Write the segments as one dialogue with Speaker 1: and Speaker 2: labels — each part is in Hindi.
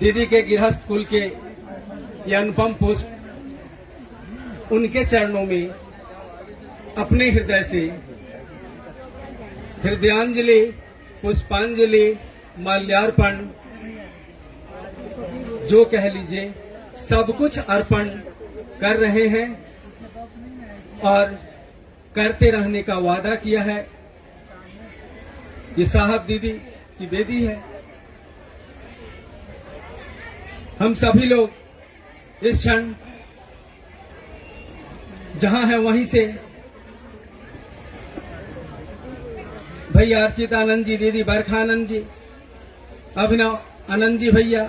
Speaker 1: दीदी के गृहस्थ कुल के ये अनुपम पुष्प उनके चरणों में अपने हृदय से हृदयांजलि, पुष्पांजलि, माल्यार्पण, जो कह लीजिए, सब कुछ अर्पण कर रहे हैं और करते रहने का वादा किया है। ये साहब दीदी की बेदी है। हम सभी लोग इस क्षण जहां हैं वहीं से भैया अर्चित आनंद जी, दीदी बरखा आनंद जी, अभिनव आनंद जी भैया,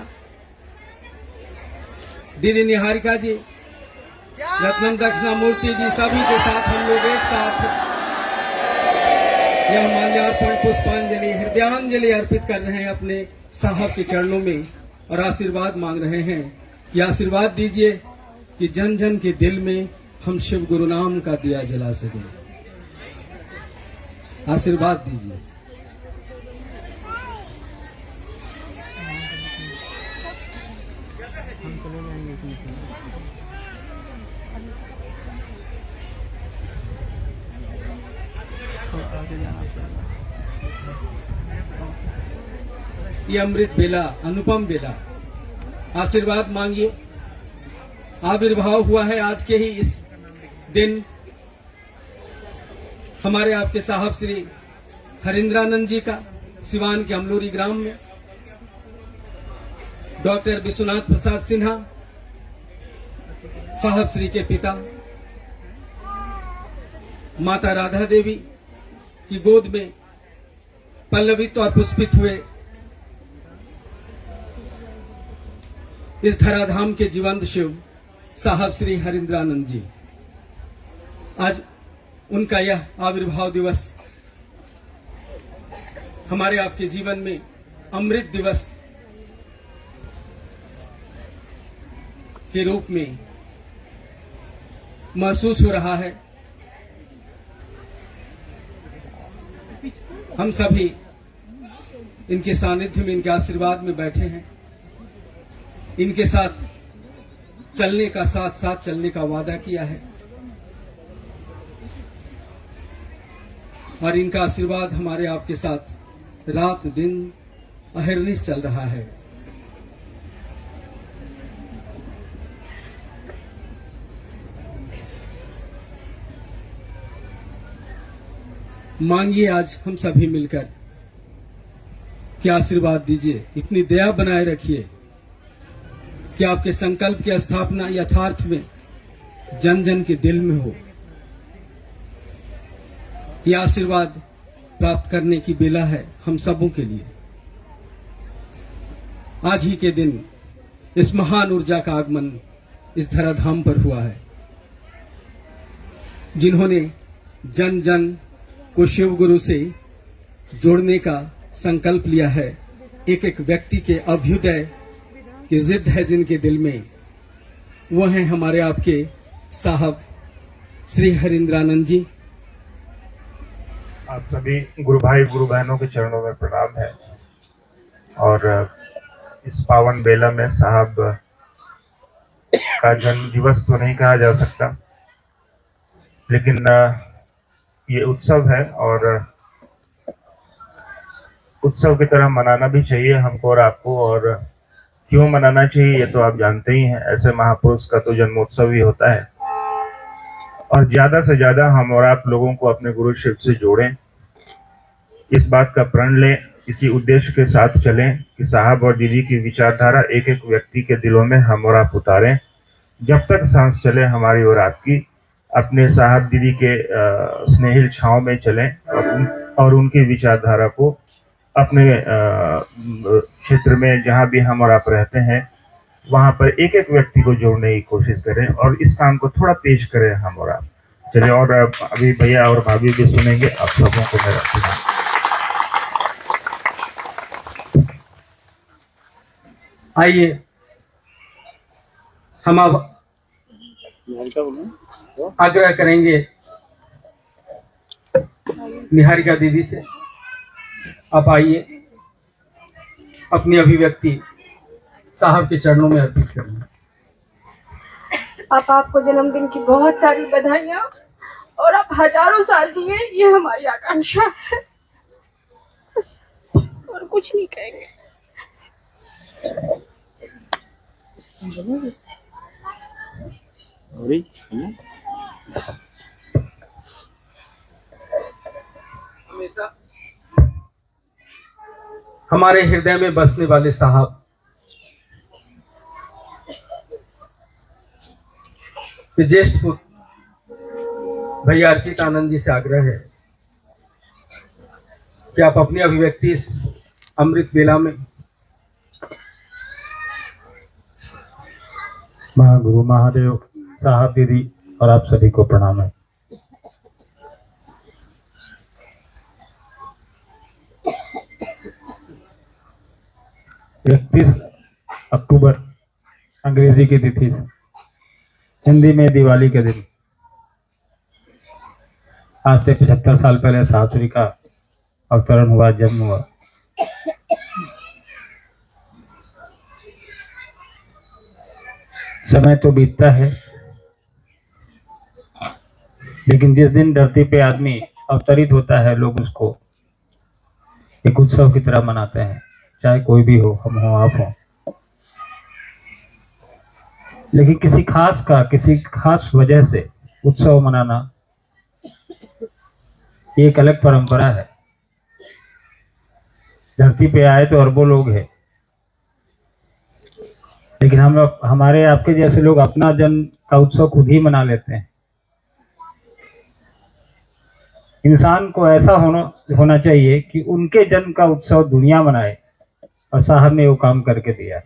Speaker 1: दीदी निहारिका जी, रत्नम दक्षिणामूर्ति जी, सभी के साथ हम लोग एक साथ यह माल्यार्पण, पुष्पांजलि, हृदयांजलि अर्पित कर रहे हैं अपने साहब के चरणों में और आशीर्वाद मांग रहे हैं कि आशीर्वाद दीजिए कि जन जन के दिल में हम शिव गुरु नाम का दिया जला सके। आशीर्वाद दीजिए। ये अमृत बेला, अनुपम बेला, आशीर्वाद मांगिए। आविर्भाव हुआ है आज के ही इस दिन हमारे आपके साहब श्री हरिंद्रानंद जी का सिवान के अमलोरी ग्राम में। डॉक्टर विश्वनाथ प्रसाद सिन्हा साहब श्री के पिता, माता राधा देवी की गोद में पल्लवित और पुष्पित हुए इस धराधाम के जीवंत शिव साहब श्री हरिंद्रानंद जी, आज उनका यह आविर्भाव दिवस हमारे आपके जीवन में अमृत दिवस के रूप में महसूस हो रहा है। हम सभी इनके सानिध्य में, इनके आशीर्वाद में बैठे हैं। इनके साथ चलने का, साथ साथ चलने का वादा किया है और इनका आशीर्वाद हमारे आपके साथ रात दिन अहर्निश चल रहा है। मांगिए आज हम सभी मिलकर कि आशीर्वाद दीजिए, इतनी दया बनाए रखिए कि आपके संकल्प की स्थापना यथार्थ में जन जन के दिल में हो। यह आशीर्वाद प्राप्त करने की बेला है हम सबों के लिए। आज ही के दिन इस महान ऊर्जा का आगमन इस धराधाम पर हुआ है, जिन्होंने जन जन को शिव गुरु से जोड़ने का संकल्प लिया है। एक एक व्यक्ति के अभ्युदय की जिद है जिनके दिल में, वो हैं हमारे आपके साहब श्री हरिंद्रानंद जी।
Speaker 2: आप सभी गुरु भाई गुरु बहनों के चरणों में प्रणाम है। और इस पावन बेला में साहब का जन्म दिवस तो नहीं कहा जा सकता, लेकिन ये उत्सव है और उत्सव की तरह मनाना भी चाहिए हमको और आपको। और क्यों मनाना चाहिए ये तो आप जानते ही हैं, ऐसे महापुरुष का तो जन्मोत्सव ही होता है। और ज्यादा से ज्यादा हम और आप लोगों को अपने गुरु शिव से जोड़ें, इस बात का प्रण लें, इसी उद्देश्य के साथ चलें कि साहब और दीदी की विचारधारा एक एक व्यक्ति के दिलों में हम और आप उतारें। जब तक सांस चले हमारी और आपकी, अपने साहब दीदी के स्नेहिल छांव में चलें और उनकी विचारधारा को अपने क्षेत्र में जहां भी हम और आप रहते हैं वहां पर एक एक व्यक्ति को जोड़ने की कोशिश करें और इस काम को थोड़ा तेज करें हम और आप। चलिए, और अभी भैया और भाभी भी सुनेंगे आप सबों को मेरा प्रणाम।
Speaker 1: आइए हम अब आग्रह करेंगे निहारिका दीदी से, आप आइए अपनी अभिव्यक्ति साहब के चरणों में अर्पित करेंगे।
Speaker 3: पापा, आपको जन्मदिन की बहुत सारी बधाइयाँ और आप हजारों साल जिए, ये हमारी आकांक्षा है और कुछ नहीं कहेंगे।
Speaker 1: हमेशा हमारे हृदय में बसने वाले साहब के ज्येष्ठ पुत्र भैया अर्चित आनंद जी से आग्रह है कि आप अपनी अभिव्यक्ति इस अमृत बेला में
Speaker 4: महागुरु महादेव साहब दीदी और आप सभी को प्रणाम है। इकतीस अक्टूबर अंग्रेजी की तिथि, हिंदी में दिवाली के दिन, आज से 75 साल पहले साहब श्री का अवतरण हुआ, जन्म हुआ। समय तो बीतता है, लेकिन जिस दिन धरती पे आदमी अवतरित होता है, लोग उसको एक उत्सव की तरह मनाते हैं, चाहे कोई भी हो, हम हो आप हो। लेकिन किसी खास वजह से उत्सव मनाना ये एक अलग परंपरा है। धरती पे आए तो अरबों लोग हैं, लेकिन हम लोग, हमारे आपके जैसे लोग अपना जन्म का उत्सव खुद ही मना लेते हैं। इंसान को ऐसा होना चाहिए कि उनके जन्म का उत्सव दुनिया मनाए, और साहब ने वो काम करके दिया।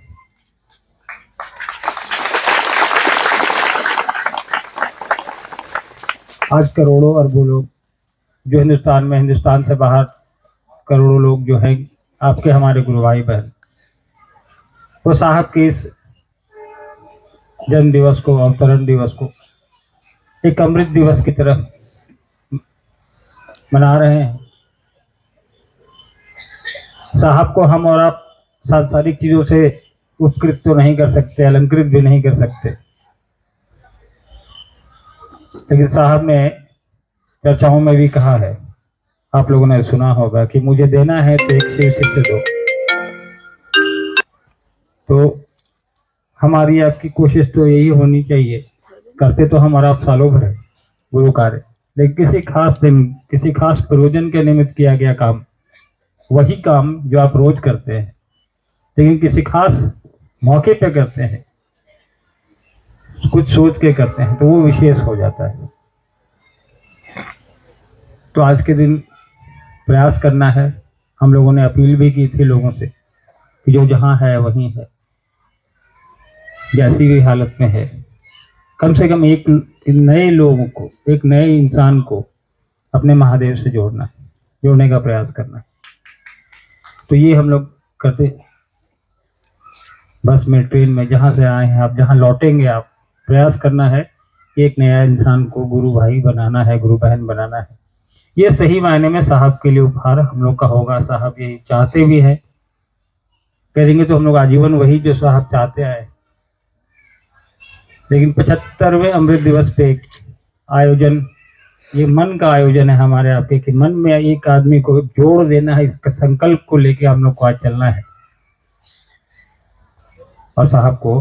Speaker 4: आज करोड़ों अरबों लोग जो हिंदुस्तान से बाहर करोड़ों लोग जो हैं, आपके हमारे गुरु भाई बहन, वो साहब के इस जन्म दिवस को, अवतरण दिवस को एक अमृत दिवस की तरह मना रहे हैं। साहब को हम और आप सांसारिक चीजों से उपकृत तो नहीं कर सकते, अलंकृत भी नहीं कर सकते, लेकिन साहब ने चर्चाओं में भी कहा है, आप लोगों ने सुना होगा कि मुझे देना है तो एक शिव शिष्य दो। तो हमारी आपकी कोशिश तो यही होनी चाहिए, करते तो हमारा आप सालों भर है गुरु कार्य, लेकिन किसी खास दिन, किसी खास प्रयोजन के निमित्त किया गया काम, वही काम जो आप रोज करते हैं, लेकिन किसी खास मौके पे करते हैं, कुछ सोच के करते हैं, तो वो विशेष हो जाता है। तो आज के दिन प्रयास करना है। हम लोगों ने अपील भी की थी लोगों से कि जो जहाँ है वहीं है, जैसी भी हालत में है, कम से कम एक नए लोगों को, एक नए इंसान को अपने महादेव से जोड़ने का प्रयास करना है। तो ये हम लोग करते, बस में, ट्रेन में, जहाँ से आए हैं आप, जहाँ लौटेंगे आप, प्रयास करना है कि एक नया इंसान को गुरु भाई बनाना है, गुरु बहन बनाना है। ये सही मायने में साहब के लिए उपहार हम लोग का होगा। साहब ये चाहते भी है, करेंगे तो हम लोग आजीवन वही जो साहब चाहते आए। लेकिन 75वें अमृत दिवस पे आयोजन, ये मन का आयोजन है हमारे आपके, कि मन में एक आदमी को जोड़ देना है, इसका संकल्प को लेके हम लोग को आज चलना है। और साहब को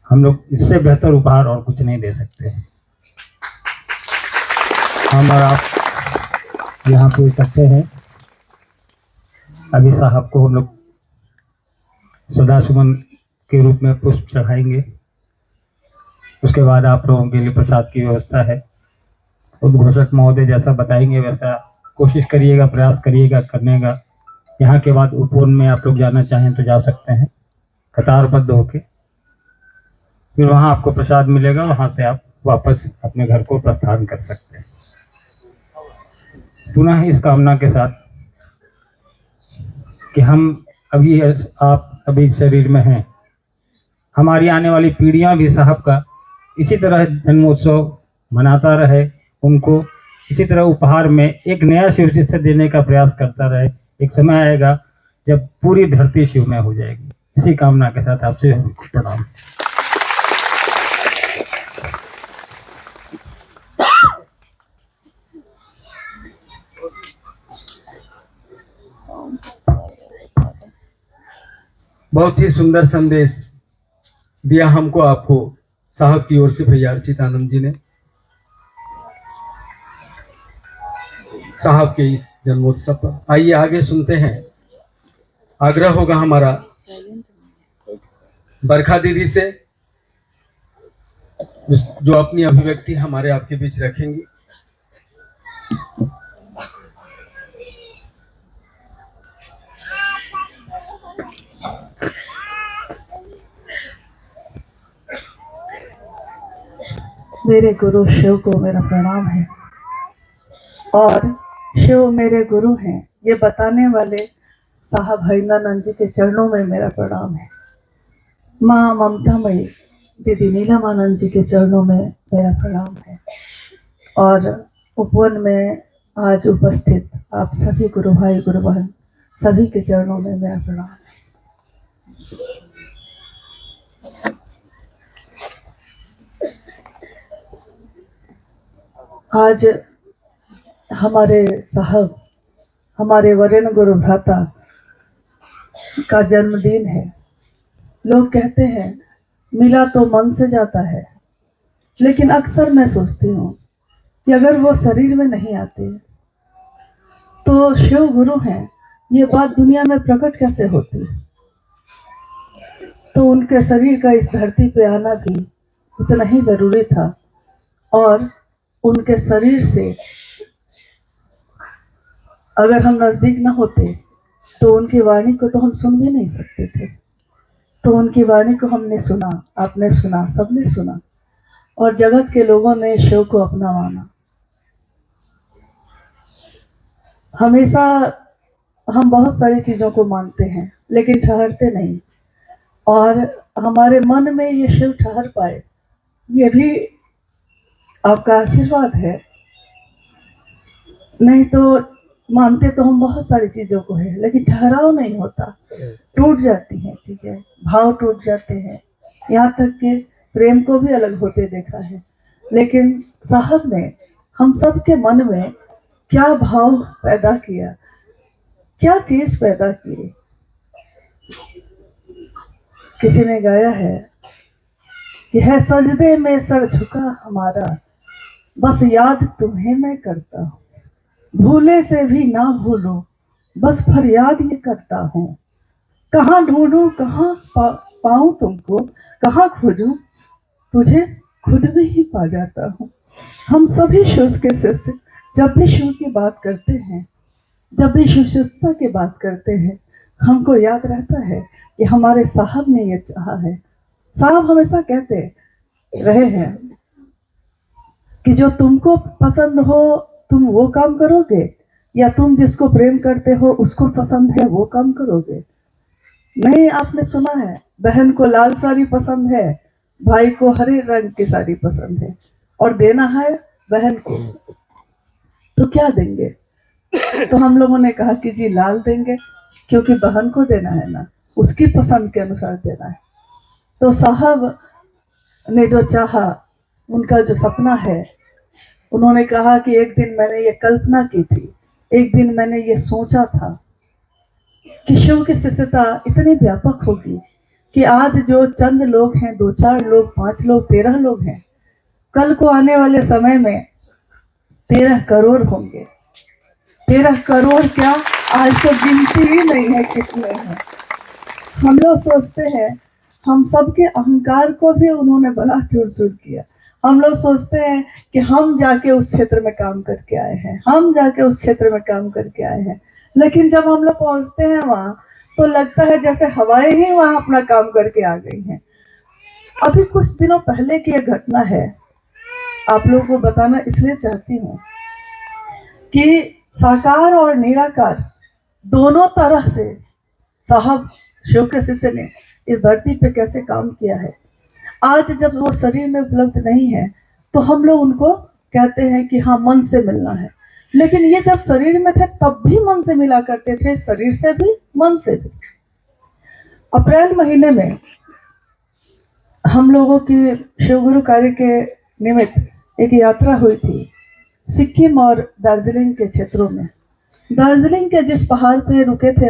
Speaker 4: हम लोग इससे बेहतर उपहार और कुछ नहीं दे सकते हैं। हम और आप यहाँ पे इकट्ठे हैं, अभी साहब को हम लोग सदा सुमन के रूप में पुष्प चढ़ाएंगे। उसके बाद आप लोगों के लिए प्रसाद की व्यवस्था है। उद्घोषक महोदय जैसा बताएंगे वैसा कोशिश करिएगा, प्रयास करिएगा करने का। यहाँ के बाद उपवन में आप लोग जाना चाहें तो जा सकते हैं, कतारबद्ध होके, फिर वहाँ आपको प्रसाद मिलेगा, वहाँ से आप वापस अपने घर को प्रस्थान कर सकते हैं। पुनः इस कामना के साथ कि हम आप अभी शरीर में हैं, हमारी आने वाली पीढ़ियां भी साहब का इसी तरह जन्मोत्सव मनाता रहे, उनको इसी तरह उपहार में एक नया शिव शिष्य देने का प्रयास करता रहे। एक समय आएगा जब पूरी धरती शिवमय हो जाएगी। इसी कामना के साथ आपसे प्रणाम।
Speaker 1: बहुत ही सुंदर संदेश दिया हमको आपको साहब की ओर से भैया अर्चितानंद जी ने। साहब के इस जन्मोत्सव पर आइए आगे सुनते हैं। आग्रह होगा हमारा बरखा दीदी से, जो अपनी अभिव्यक्ति हमारे आपके बीच रखेंगी।
Speaker 5: मेरे गुरु शिव को मेरा प्रणाम है, और शिव मेरे गुरु हैं ये बताने वाले साहब हरिंद्रानंद जी के चरणों में मेरा प्रणाम है। माँ ममतामयी दीदी नीलमानंद जी के चरणों में मेरा प्रणाम है, और उपवन में आज उपस्थित आप सभी गुरु भाई गुरु बहन सभी के चरणों में मेरा प्रणाम है। आज हमारे साहब, हमारे वरेण्य गुरु भ्राता का जन्मदिन है। लोग कहते हैं मिला तो मन से जाता है, लेकिन अक्सर मैं सोचती हूँ कि अगर वो शरीर में नहीं आते तो शिव गुरु हैं ये बात दुनिया में प्रकट कैसे होती। तो उनके शरीर का इस धरती पे आना भी उतना ही जरूरी था, और उनके शरीर से अगर हम नजदीक न होते तो उनकी वाणी को तो हम सुन भी नहीं सकते थे। तो उनकी वाणी को हमने सुना, आपने सुना, सबने सुना, और जगत के लोगों ने शिव को अपना माना। हमेशा हम बहुत सारी चीजों को मानते हैं लेकिन ठहरते नहीं, और हमारे मन में ये शिव ठहर पाए ये भी आपका आशीर्वाद है। नहीं तो मानते तो हम बहुत सारी चीजों को है, लेकिन ठहराव नहीं होता, टूट जाती हैं चीजें, भाव टूट जाते हैं। यहाँ तक कि प्रेम को भी अलग होते देखा है। लेकिन साहब ने हम सब के मन में क्या भाव पैदा किया, क्या चीज पैदा की। किसी ने गाया है कि है सजदे में सर झुका हमारा, बस याद तुम्हें मैं करता हूँ, भूले से भी ना भूलो बस फरियाद ये करता हूँ। कहाँ ढूंढूं कहाँ पाऊं तुमको, कहाँ खोजूं तुझे खुद में ही पा जाता हूँ। हम सभी शिव के शिष्य जब भी शिव की बात करते हैं, जब भी शिव शिष्टता की बात करते हैं, हमको याद रहता है कि हमारे साहब ने ये चाहा है। साहब हमेशा कहते रहे हैं कि जो तुमको पसंद हो तुम वो काम करोगे, या तुम जिसको प्रेम करते हो उसको पसंद है वो काम करोगे। नहीं, आपने सुना है बहन को लाल साड़ी पसंद है, भाई को हरे रंग की साड़ी पसंद है, और देना है बहन को, तो क्या देंगे? तो हम लोगों ने कहा कि जी लाल देंगे, क्योंकि बहन को देना है ना, उसकी पसंद के अनुसार देना है। तो साहब ने जो चाहा, उनका जो सपना है, उन्होंने कहा कि एक दिन मैंने ये कल्पना की थी, एक दिन मैंने ये सोचा था कि शिव की शिष्यता इतनी व्यापक होगी कि आज जो चंद लोग हैं, 2 4 लोग, 5 लोग, 13 लोग हैं, कल को आने वाले समय में 13 करोड़ होंगे। 13 करोड़ क्या, आज तो गिनती ही नहीं है कितने हैं। हम लोग सोचते हैं, हम सबके अहंकार को भी उन्होंने बड़ा चूर चूर किया। हम लोग सोचते हैं कि हम जाके उस क्षेत्र में काम करके आए हैं, हम जाके उस क्षेत्र में काम करके आए हैं, लेकिन जब हम लोग पहुंचते हैं वहां तो लगता है जैसे हवाएं ही वहां अपना काम करके आ गई हैं। अभी कुछ दिनों पहले की एक घटना है, आप लोगों को बताना इसलिए चाहती हूँ कि साकार और निराकार दोनों तरह से साहब शिव के शिष्य ने इस धरती पे कैसे काम किया है। आज जब वो शरीर में उपलब्ध नहीं है तो हम लोग उनको कहते हैं कि हाँ मन से मिलना है, लेकिन ये जब शरीर में थे तब भी मन से मिला करते थे, शरीर से भी मन से भी। अप्रैल महीने में हम लोगों की शिवगुरु कार्य के निमित्त एक यात्रा हुई थी सिक्किम और दार्जिलिंग के क्षेत्रों में। दार्जिलिंग के जिस पहाड़ पे रुके थे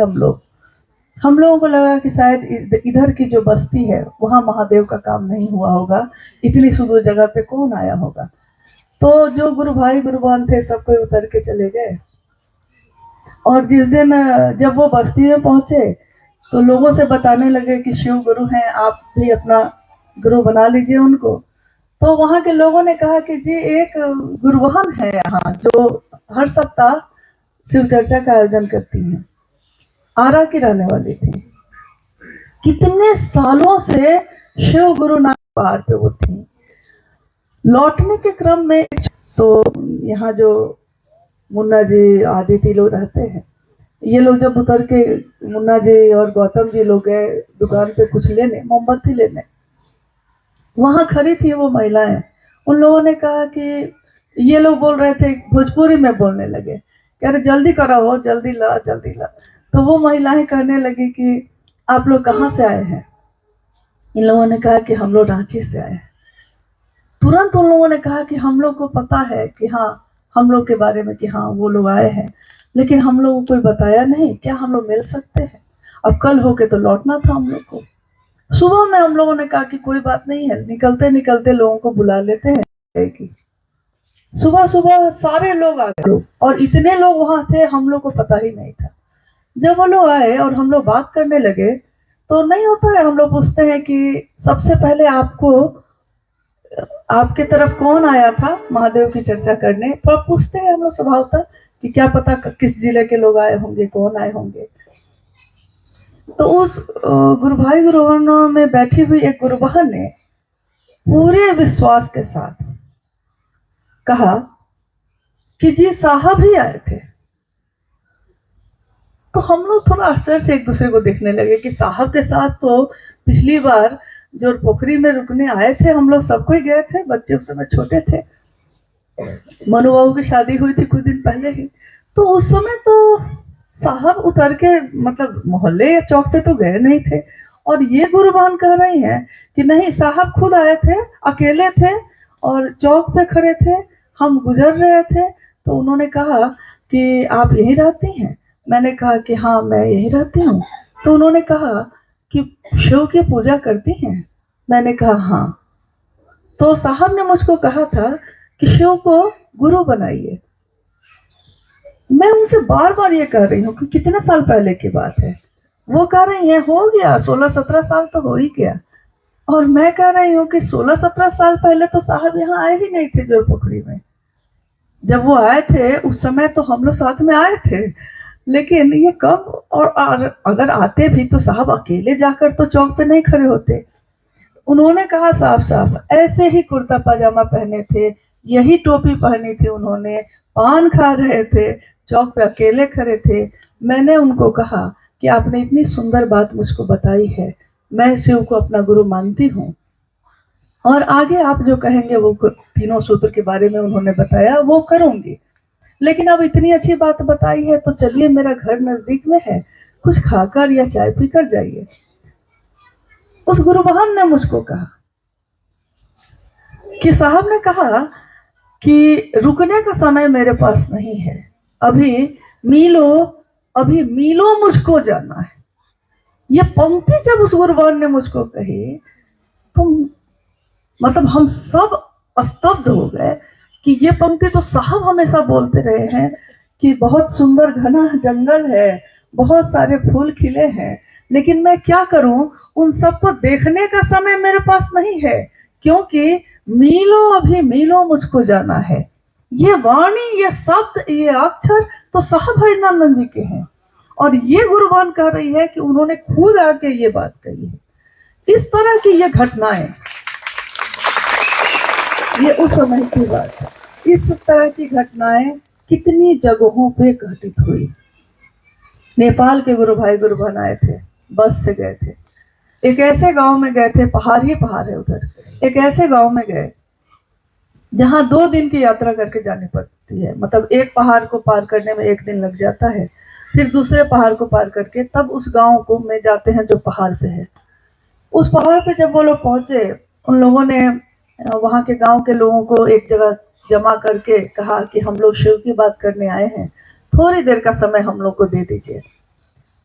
Speaker 5: हम लोगों को लगा कि शायद इधर की जो बस्ती है वहाँ महादेव का काम नहीं हुआ होगा, इतनी सुदूर जगह पे कौन आया होगा। तो जो गुरु भाई गुरु बहन थे सब कोई उतर के चले गए। और जिस दिन जब वो बस्ती में पहुंचे तो लोगों से बताने लगे कि शिव गुरु हैं, आप भी अपना गुरु बना लीजिए उनको। तो वहाँ के लोगों ने कहा कि जी एक गुरुबहन है यहाँ जो हर सप्ताह शिव चर्चा का आयोजन करती हैं, आरा की रहने वाली थी। कितने सालों से शिव गुरु नाम पहाड़ पे वो थी। लौटने के क्रम में तो यहाँ जो मुन्ना जी आदित्य लोग रहते हैं, ये लोग जब उतर के मुन्ना जी और गौतम जी लोग गए दुकान पे कुछ लेने, मोमबत्ती लेने, वहां खड़ी थी वो महिलाएं। उन लोगों ने कहा कि ये लोग बोल रहे थे, भोजपुरी में बोलने लगे, कह रहे जल्दी करो, जल्दी ला जल्दी ला। तो वो महिलाएं कहने लगी कि आप लोग कहाँ से आए हैं। इन लोगों ने कहा कि हम लोग रांची से आए हैं। तुरंत उन लोगों ने कहा कि हम लोग को पता है कि हाँ, हम लोग के बारे में कि हाँ वो लोग आए हैं, लेकिन हम लोग को कोई बताया नहीं, क्या हम लोग मिल सकते हैं। अब कल होके तो लौटना था हम लोग को। सुबह में हम लोगों ने कहा कि कोई बात नहीं है, निकलते निकलते लोगों को बुला लेते हैं कि सुबह सुबह सारे लोग आ गए और इतने लोग वहां थे हम लोग को पता ही नहीं था। जब वो लोग आए और हम लोग बात करने लगे तो नहीं होता है, हम लोग पूछते हैं कि सबसे पहले आपके तरफ कौन आया था महादेव की चर्चा करने। तो आप पूछते हैं हम लोग स्वभावतः कि क्या पता किस जिले के लोग आए होंगे, कौन आए होंगे। तो उस गुरु भाई गुरु बहनों में बैठी हुई एक गुरु बहन ने पूरे विश्वास के साथ कहा कि जी साहब ही आए थे। तो हम लोग थोड़ा आश्चर्य से एक दूसरे को देखने लगे कि साहब के साथ तो पिछली बार जो पोखरी में रुकने आए थे हम लोग सबको ही गए थे, बच्चे उस समय छोटे थे, मनु बाबू की शादी हुई थी कुछ दिन पहले ही। तो उस समय तो साहब उतर के मतलब मोहल्ले या चौक पे तो गए नहीं थे। और ये गुरु बहन कह रही हैं कि नहीं, साहब खुद आए थे, अकेले थे और चौक पे खड़े थे, हम गुजर रहे थे तो उन्होंने कहा कि आप यहीं रहती हैं। मैंने कहा कि हाँ मैं यहीं रहती हूँ। तो उन्होंने कहा कि शिव की पूजा करती हैं। मैंने कहा हाँ। तो साहब ने मुझको कहा था कि शिव को गुरु बनाइए। मैं उनसे बार बार ये कह रही हूँ कि कितने साल पहले की बात है। वो कह रही है हो गया 16-17 साल तो हो ही गया। और मैं कह रही हूँ कि 16-17 साल पहले तो साहब यहाँ आए ही नहीं थे जोर पोखरी में। जब वो आए थे उस समय तो हम लोग साथ में आए थे, लेकिन ये कब और अगर आते भी तो साहब अकेले जाकर तो चौक पे नहीं खड़े होते। उन्होंने कहा साफ साफ ऐसे ही कुर्ता पजामा पहने थे, यही टोपी पहनी थी उन्होंने, पान खा रहे थे, चौक पे अकेले खड़े थे। मैंने उनको कहा कि आपने इतनी सुंदर बात मुझको बताई है, मैं शिव को अपना गुरु मानती हूँ और आगे आप जो कहेंगे वो तीनों सूत्र के बारे में उन्होंने बताया वो करूंगी। लेकिन अब इतनी अच्छी बात बताई है तो चलिए, मेरा घर नजदीक में है, कुछ खाकर या चाय पीकर जाइए। उस गुरु बहन ने मुझको कहा कि साहब ने कहा कि रुकने का समय मेरे पास नहीं है, अभी मीलों मुझको जाना है। ये पंक्ति जब उस गुरु बहन ने मुझको कही तो मतलब हम सब स्तब्ध हो गए कि ये पंक्ति तो साहब हमेशा बोलते रहे हैं कि बहुत सुंदर घना जंगल है, बहुत सारे फूल खिले हैं, लेकिन मैं क्या करूं, उन सबको देखने का समय मेरे पास नहीं है, क्योंकि मीलों मुझको जाना है। ये वाणी, ये शब्द, ये अक्षर तो साहब हरिनंदन जी के हैं और ये गुरुबान कह रही है कि उन्होंने खुद आके ये बात कही है। इस तरह की ये घटनाएं, ये उस समय की बात है। इस तरह की घटनाएं कितनी जगहों पे घटित हुई। नेपाल के गुरु भाई गुरु बहन आए थे, बस से गए थे, एक ऐसे गांव में गए थे, पहाड़ ही पहाड़ है उधर, एक ऐसे गांव में गए जहां 2 दिन की यात्रा करके जानी पड़ती है। मतलब एक पहाड़ को पार करने में 1 दिन लग जाता है। फिर दूसरे पहाड़ को पार करके तब उस गांव को में जाते हैं जो पहाड़ पे है। उस पहाड़ पे जब वो लोग पहुंचे, उन लोगों ने वहां के गांव के लोगों को एक जगह जमा करके कहा कि हम लोग शिव की बात करने आए हैं, थोड़ी देर का समय हम लोग को दे दीजिए।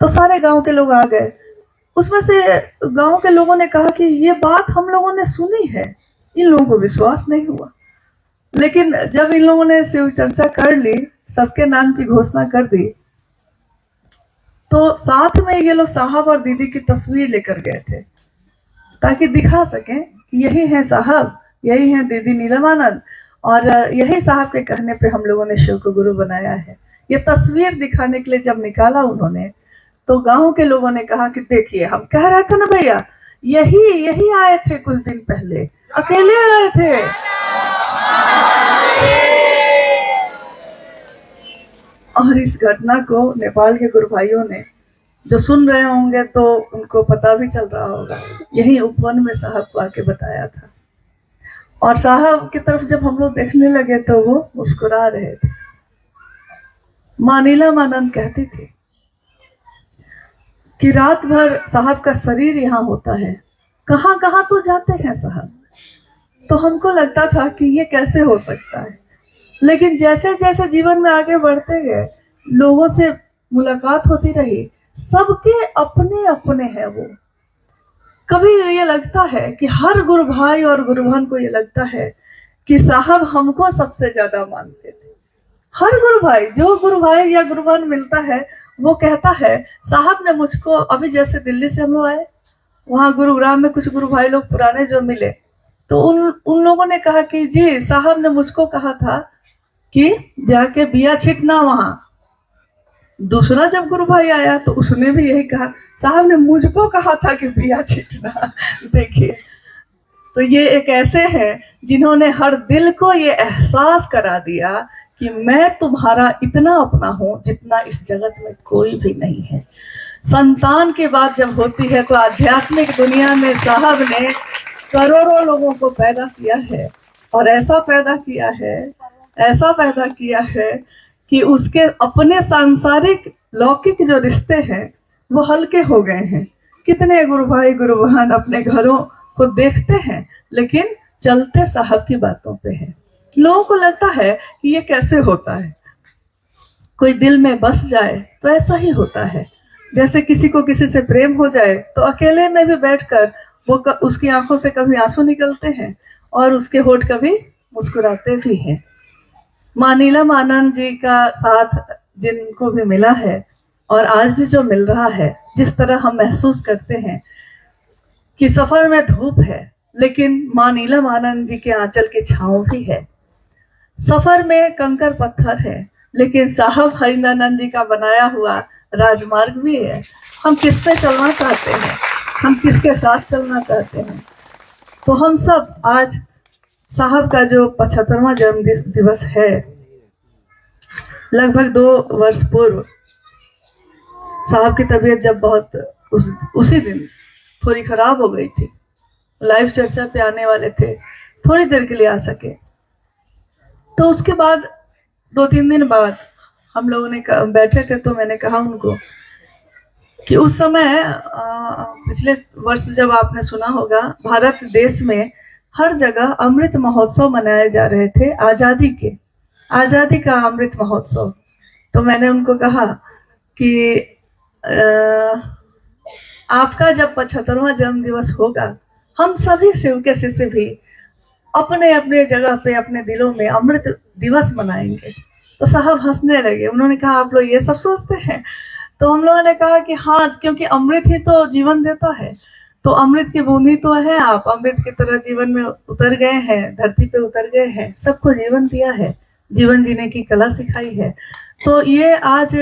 Speaker 5: तो सारे गांव के लोग आ गए। उसमें से गांव के लोगों ने कहा कि ये बात हम लोगों ने सुनी है, इन लोगों को विश्वास नहीं हुआ। लेकिन जब इन लोगों ने शिव चर्चा कर ली, सबके नाम की घोषणा कर दी, तो साथ में ये लोग साहब और दीदी की तस्वीर लेकर गए थे ताकि दिखा सकें कि यही है साहब, यही है दीदी नीलमानंद, और यही साहब के कहने पे हम लोगों ने शिव को गुरु बनाया है। ये तस्वीर दिखाने के लिए जब निकाला उन्होंने, तो गांव के लोगों ने कहा कि देखिए, हम कह रहे थे ना भैया, यही आए थे कुछ दिन पहले, अकेले आए थे। और इस घटना को नेपाल के गुरु भाइयों ने जो सुन रहे होंगे तो उनको पता भी चल रहा होगा, यही उपवन में साहब को आके बताया था। और साहब की तरफ जब हम लोग देखने लगे तो वो मुस्कुरा रहे थे। माँ नीलमानंद कहती थी कि रात भर साहब का शरीर यहाँ होता है, कहाँ कहाँ तो जाते हैं साहब। तो हमको लगता था कि ये कैसे हो सकता है, लेकिन जैसे जैसे जीवन में आगे बढ़ते गए, लोगों से मुलाकात होती रही, सबके अपने अपने हैं वो। कभी ये लगता है कि हर गुरु भाई और गुरु बहन को ये लगता है कि साहब हमको सबसे ज्यादा मानते थे। हर गुरु भाई, जो गुरु भाई या गुरु बहन मिलता है, वो कहता है साहब ने मुझको, अभी जैसे दिल्ली से हम लोग आए, वहाँ गुरुग्राम में कुछ गुरु भाई लोग पुराने जो मिले, तो उन लोगों ने कहा कि जी साहब ने मुझको कहा था कि जाके बिया छिटना वहां। दूसरा जब गुरु भाई आया तो उसने भी यही कहा, साहब ने मुझको कहा था कि बिया छिटना। देखिए, तो ये एक ऐसे हैं जिन्होंने हर दिल को ये एहसास करा दिया कि मैं तुम्हारा इतना अपना हूं जितना इस जगत में कोई भी नहीं है। संतान की बात जब होती है तो आध्यात्मिक दुनिया में साहब ने करोड़ों लोगों को पैदा किया है, और ऐसा पैदा किया है कि उसके अपने सांसारिक लौकिक जो रिश्ते हैं वो हल्के हो गए हैं। कितने गुरु भाई गुरु बहन अपने घरों को देखते हैं, लेकिन चलते साहब की बातों पे है। लोगों को लगता है कि ये कैसे होता है, कोई दिल में बस जाए तो ऐसा ही होता है। जैसे किसी को किसी से प्रेम हो जाए तो अकेले में भी बैठकर वो उसकी आंखों से कभी आंसू निकलते हैं और उसके होठ कभी मुस्कुराते भी हैं। माँ नीलमानंद जी का साथ जिनको भी मिला है और आज भी जो मिल रहा है, जिस तरह हम महसूस करते हैं कि सफर में धूप है लेकिन माँ नीलमानंद जी के आंचल की छांव भी है। सफर में कंकर पत्थर है लेकिन साहब हरिंद्रानंद जी का बनाया हुआ राजमार्ग भी है। हम किस पे चलना चाहते हैं, हम किसके साथ चलना चाहते हैं। तो हम सब आज साहब का जो 75वां जन्म दिवस है, लगभग 2 वर्ष पूर्व साहब की तबीयत जब बहुत उसी दिन थोड़ी खराब हो गई थी, लाइव चर्चा पे आने वाले थे, थोड़ी देर के लिए आ सके। तो उसके बाद 2-3 दिन बाद हम लोगों ने बैठे थे तो मैंने कहा उनको कि उस समय पिछले वर्ष जब आपने सुना होगा, भारत देश में हर जगह अमृत महोत्सव मनाए जा रहे थे, आज़ादी का अमृत महोत्सव। तो मैंने उनको कहा कि आपका जब 75वां जन्म दिवस होगा, हम सभी शिव के शिष्य भी अपने अपने जगह पे अपने दिलों में अमृत दिवस मनाएंगे। तो साहब हंसने लगे, उन्होंने कहा आप लोग ये सब सोचते हैं? तो हम लोगों ने कहा कि हाँ, क्योंकि अमृत ही तो जीवन देता है, तो अमृत की बूंदी तो है, आप अमृत की तरह जीवन में उतर गए हैं, धरती पे उतर गए हैं, सबको जीवन दिया है, जीवन जीने की कला सिखाई है। तो ये आज,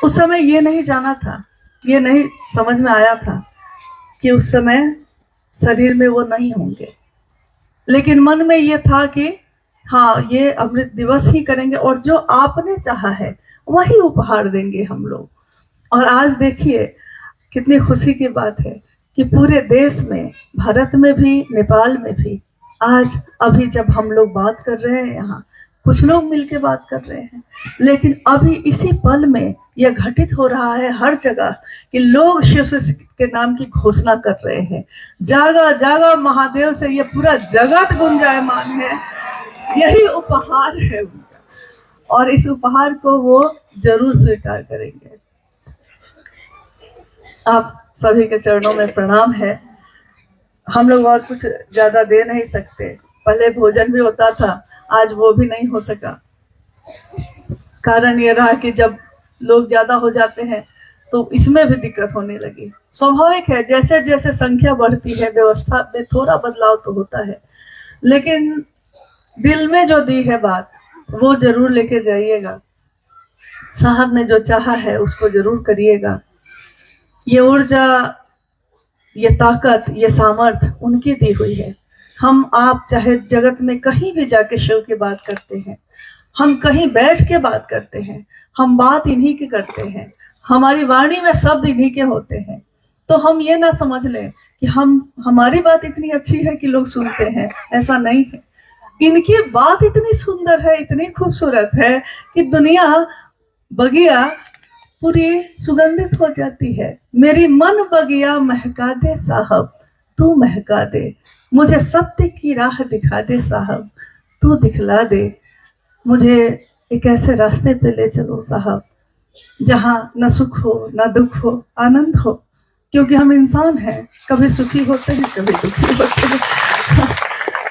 Speaker 5: उस समय ये नहीं जाना था, ये नहीं समझ में आया था कि उस समय शरीर में वो नहीं होंगे, लेकिन मन में ये था कि हाँ, ये अमृत दिवस ही करेंगे और जो आपने चाहा है वही उपहार देंगे हम लोग। और आज देखिए कितनी खुशी की बात है कि पूरे देश में, भारत में भी, नेपाल में भी, आज अभी जब हम लोग बात कर रहे हैं यहाँ, कुछ लोग मिलके बात कर रहे हैं, लेकिन अभी इसी पल में यह घटित हो रहा है हर जगह कि लोग शिव के नाम की घोषणा कर रहे हैं। जागा जागा महादेव से ये पूरा जगत गुंजायमान है। यही उपहार है उनका, और इस उपहार को वो जरूर स्वीकार करेंगे। आप सभी के चरणों में प्रणाम है। हम लोग और कुछ ज्यादा दे नहीं सकते। पहले भोजन भी होता था, आज वो भी नहीं हो सका। कारण ये रहा कि जब लोग ज्यादा हो जाते हैं तो इसमें भी दिक्कत होने लगी। स्वाभाविक है, जैसे जैसे संख्या बढ़ती है व्यवस्था में थोड़ा बदलाव तो होता है, लेकिन दिल में जो दी है बात वो जरूर लेके जाइएगा। साहब ने जो चाहा है उसको जरूर करिएगा। ये ऊर्जा, ये ताकत, ये सामर्थ उनकी दी हुई है। हम आप चाहे जगत में कहीं भी जाके शिव की बात करते हैं, हम कहीं बैठ के बात करते हैं, हम बात इन्हीं की करते हैं, हमारी वाणी में शब्द इन्हीं के होते हैं। तो हम ये ना समझ लें कि हमारी बात इतनी अच्छी है कि लोग सुनते हैं, ऐसा नहीं है। इनकी बात इतनी सुंदर है, इतनी खूबसूरत है कि दुनिया बगिया पूरी सुगंधित हो जाती है। मेरी मन बगिया महका दे साहब, तू महका दे। मुझे सत्य की राह दिखा दे साहब, तू दिखला दे। मुझे एक ऐसे रास्ते पे ले चलो साहब जहाँ न सुख हो न दुख हो, आनंद हो। क्योंकि हम इंसान हैं, कभी सुखी होते हैं कभी दुखी होते हैं।